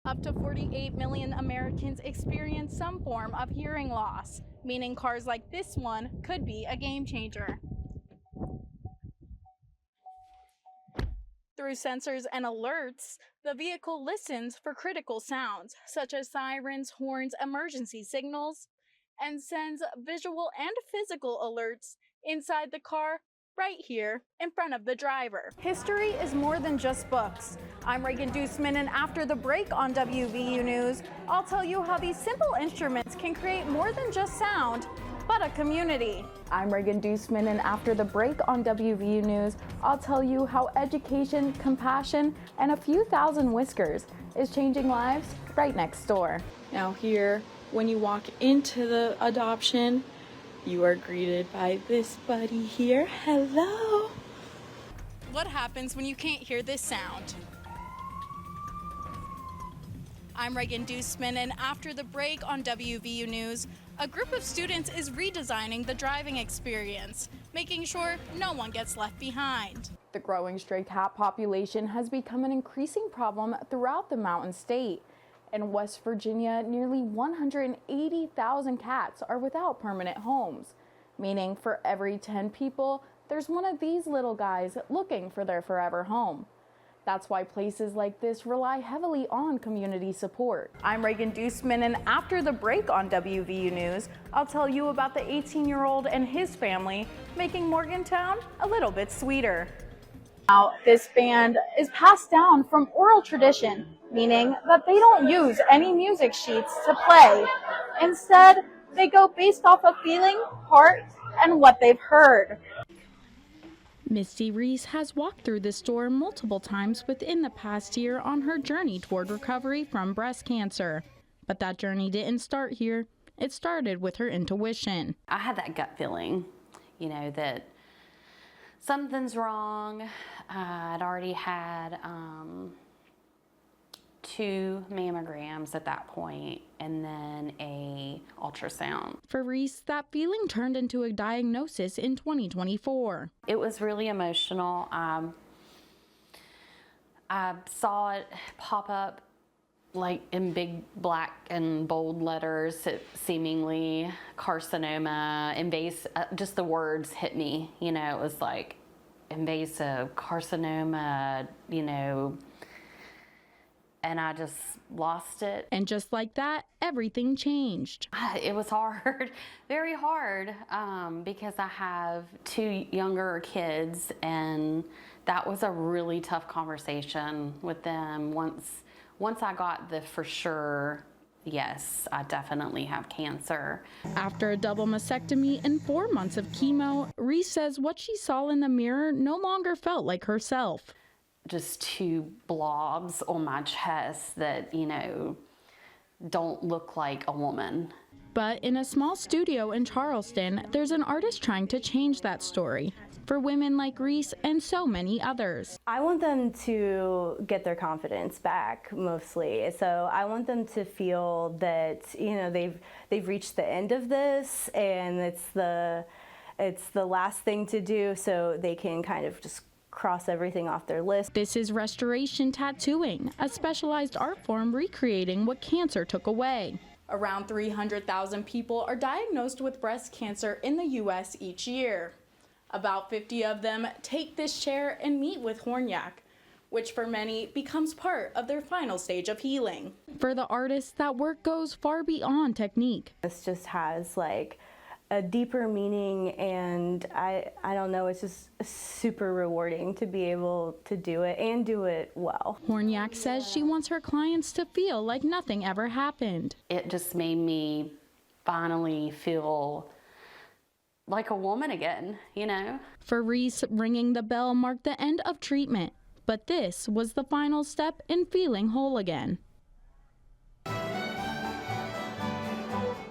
Up to 48 million Americans experience some form of hearing loss, meaning cars like this one could be a game changer. Through sensors and alerts, the vehicle listens for critical sounds, such as sirens, horns, emergency signals, and sends visual and physical alerts inside the car right here in front of the driver. History is more than just books. I'm Regan Duceman, and after the break on WVU News, I'll tell you how these simple instruments can create more than just sound, but a community. I'm Regan Duceman, and after the break on WVU News, I'll tell you how education, compassion, and a few thousand whiskers is changing lives right next door. Now here, when you walk into the adoption, you are greeted by this buddy here. Hello. What happens when you can't hear this sound? I'm Regan Duceman, and after the break on WVU News, a group of students is redesigning the driving experience, making sure no one gets left behind. The growing stray cat population has become an increasing problem throughout the Mountain State. In West Virginia, nearly 180,000 cats are without permanent homes, meaning for every 10 people, there's one of these little guys looking for their forever home. That's why places like this rely heavily on community support. I'm Regan Duceman, and after the break on WVU News, I'll tell you about the 18-year-old and his family making Morgantown a little bit sweeter. Now, this band is passed down from oral tradition, meaning that they don't use any music sheets to play. Instead, they go based off of feeling, heart, and what they've heard. Misty Reese has walked through the store multiple times within the past year on her journey toward recovery from breast cancer. But that journey didn't start here. It started with her intuition. I had that gut feeling, that something's wrong. I'd already had 2 mammograms at that point, and then a ultrasound. For Reese, that feeling turned into a diagnosis in 2024. It was really emotional. I saw it pop up like in big black and bold letters, seemingly carcinoma, invasive, just the words hit me, it was like invasive, carcinoma, and I just lost it. And just like that, everything changed. It was hard, very hard, because I have 2 younger kids, and that was a really tough conversation with them. Once I got the for sure, yes, I definitely have cancer. After a double mastectomy and 4 months of chemo, Reese says what she saw in the mirror no longer felt like herself. Just 2 blobs on my chest that, don't look like a woman. But in a small studio in Charleston, there's an artist trying to change that story for women like Reese and so many others. I want them to get their confidence back, mostly. So I want them to feel that, they've reached the end of this, and it's the last thing to do, so they can kind of just cross everything off their list. This is restoration tattooing, a specialized art form recreating what cancer took away. Around 300,000 people are diagnosed with breast cancer in the U.S. each year. About 50 of them take this chair and meet with Horniak, which for many becomes part of their final stage of healing. For the artists, that work goes far beyond technique. This just has a deeper meaning, and I don't know, it's just super rewarding to be able to do it and do it well. Horniak says she wants her clients to feel like nothing ever happened. It just made me finally feel like a woman again, For Reese, ringing the bell marked the end of treatment, but this was the final step in feeling whole again.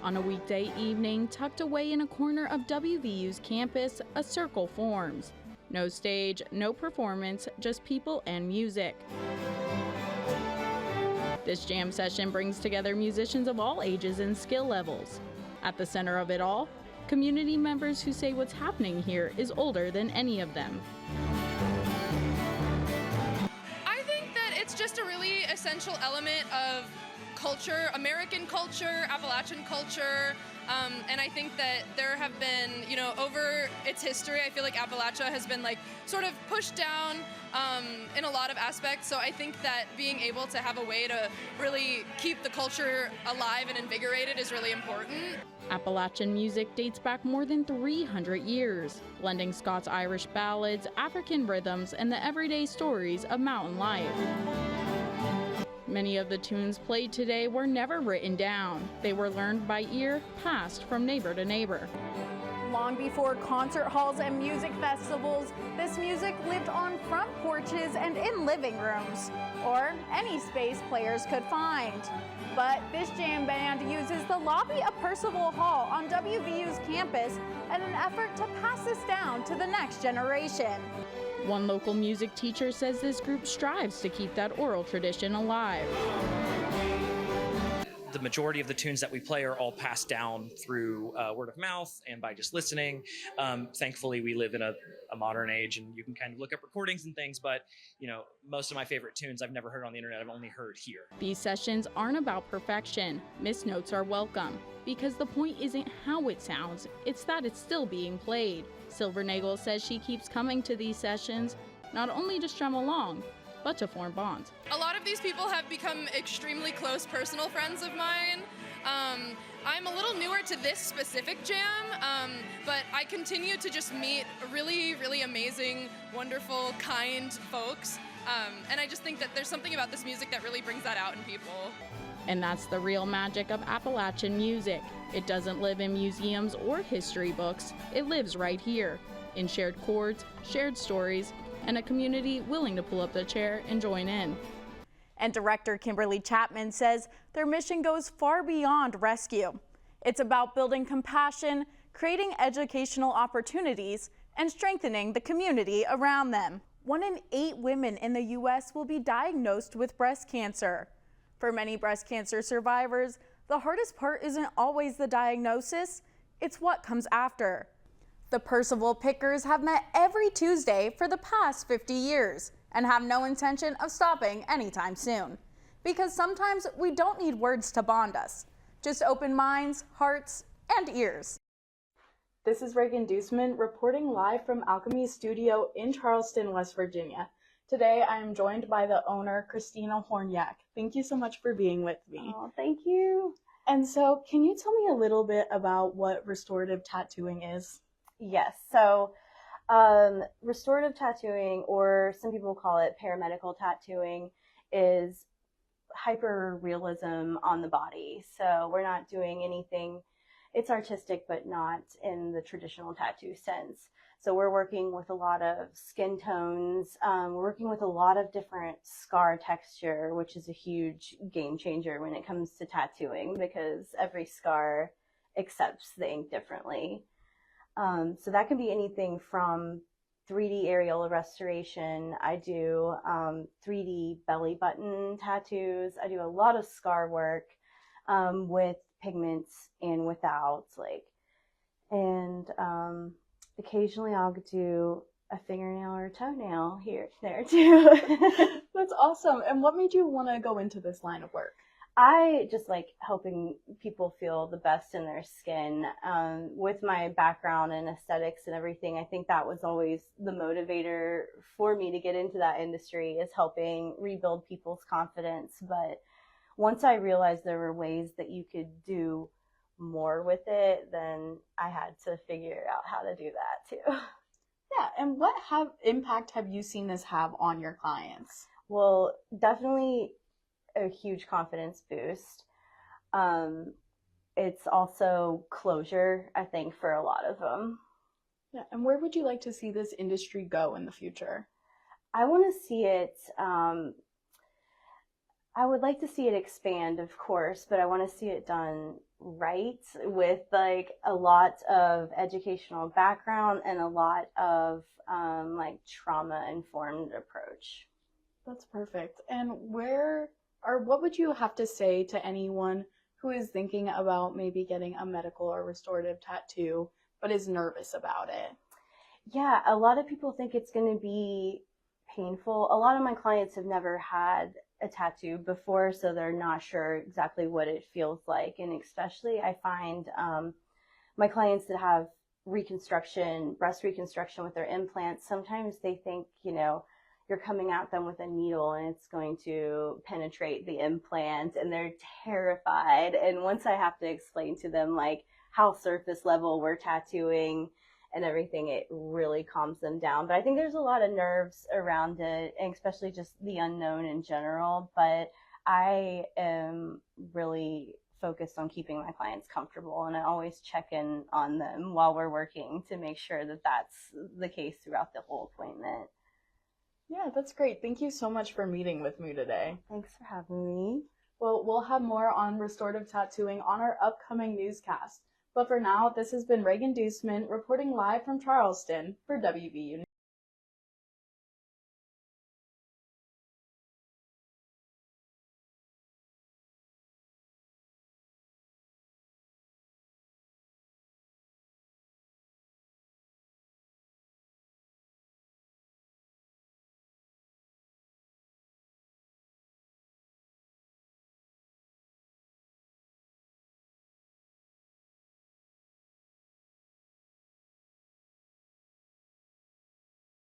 On a weekday evening, tucked away in a corner of WVU's campus, a circle forms. No stage, no performance, just people and music. This jam session brings together musicians of all ages and skill levels. At the center of it all, community members who say what's happening here is older than any of them. I think that it's just a really essential element of culture, American culture, Appalachian culture, and I think that there have been, over its history, I feel like Appalachia has been like sort of pushed down in a lot of aspects. So I think that being able to have a way to really keep the culture alive and invigorated is really important. Appalachian music dates back more than 300 years, blending Scots-Irish ballads, African rhythms, and the everyday stories of mountain life. Many of the tunes played today were never written down. They were learned by ear, passed from neighbor to neighbor. Long before concert halls and music festivals, this music lived on front porches and in living rooms, or any space players could find. But this jam band uses the lobby of Percival Hall on WVU's campus in an effort to pass this down to the next generation. One local music teacher says this group strives to keep that oral tradition alive. The majority of the tunes that we play are all passed down through word of mouth and by just listening. Thankfully, we live in a modern age and you can kind of look up recordings and things, but most of my favorite tunes I've never heard on the internet, I've only heard here. These sessions aren't about perfection. Missed notes are welcome because the point isn't how it sounds, it's that it's still being played. Silvernagel says she keeps coming to these sessions not only to strum along, but to form bonds. A lot of these people have become extremely close personal friends of mine. I'm a little newer to this specific jam, but I continue to just meet really, really amazing, wonderful, kind folks. And I just think that there's something about this music that really brings that out in people. And that's the real magic of Appalachian music. It doesn't live in museums or history books. It lives right here, in shared chords, shared stories, and a community willing to pull up the chair and join in. And director Kimberly Chapman says their mission goes far beyond rescue. It's about building compassion, creating educational opportunities, and strengthening the community around them. 1 in 8 women in the U.S. will be diagnosed with breast cancer. For many breast cancer survivors, the hardest part isn't always the diagnosis, it's what comes after. The Percival Pickers have met every Tuesday for the past 50 years and have no intention of stopping anytime soon. Because sometimes we don't need words to bond us, just open minds, hearts, and ears. This is Regan Duceman reporting live from Alchemy Studio in Charleston, West Virginia. Today I am joined by the owner, Christina Hornyak. Thank you so much for being with me. Oh, thank you. And so, can you tell me a little bit about what restorative tattooing is? Yes, so restorative tattooing, or some people call it paramedical tattooing, is hyper-realism on the body. So we're not doing anything, it's artistic, but not in the traditional tattoo sense. So we're working with a lot of skin tones, we're working with a lot of different scar texture, which is a huge game changer when it comes to tattooing because every scar accepts the ink differently. So that can be anything from 3D areola restoration. I do 3D belly button tattoos. I do a lot of scar work with pigments and without, and occasionally I'll do a fingernail or a toenail here, there too. That's awesome. And what made you want to go into this line of work? I just like helping people feel the best in their skin. With my background in aesthetics and everything, I think that was always the motivator for me to get into that industry, is helping rebuild people's confidence. But once I realized there were ways that you could do more with it, then I had to figure out how to do that too. Yeah, and what impact have you seen this have on your clients? Well, definitely a huge confidence boost. It's also closure, I think, for a lot of them. Yeah, and where would you like to see this industry go in the future? I want to see it, I would like to see it expand, of course, but I want to see it done right, with like a lot of educational background and a lot of like trauma-informed approach. That's perfect. And what would you have to say to anyone who is thinking about maybe getting a medical or restorative tattoo, but is nervous about it? Yeah, a lot of people think it's going to be painful. A lot of my clients have never had a tattoo before, so they're not sure exactly what it feels like. And especially I find my clients that have breast reconstruction with their implants, sometimes they think, you're coming at them with a needle and it's going to penetrate the implant, and they're terrified. And once I have to explain to them like how surface level we're tattooing and everything, it really calms them down. But I think there's a lot of nerves around it, and especially just the unknown in general. But I am really focused on keeping my clients comfortable, and I always check in on them while we're working to make sure that that's the case throughout the whole appointment. Yeah, that's great. Thank you so much for meeting with me today. Thanks for having me. Well, we'll have more on restorative tattooing on our upcoming newscast. But for now, this has been Regan Duceman reporting live from Charleston for WVU News.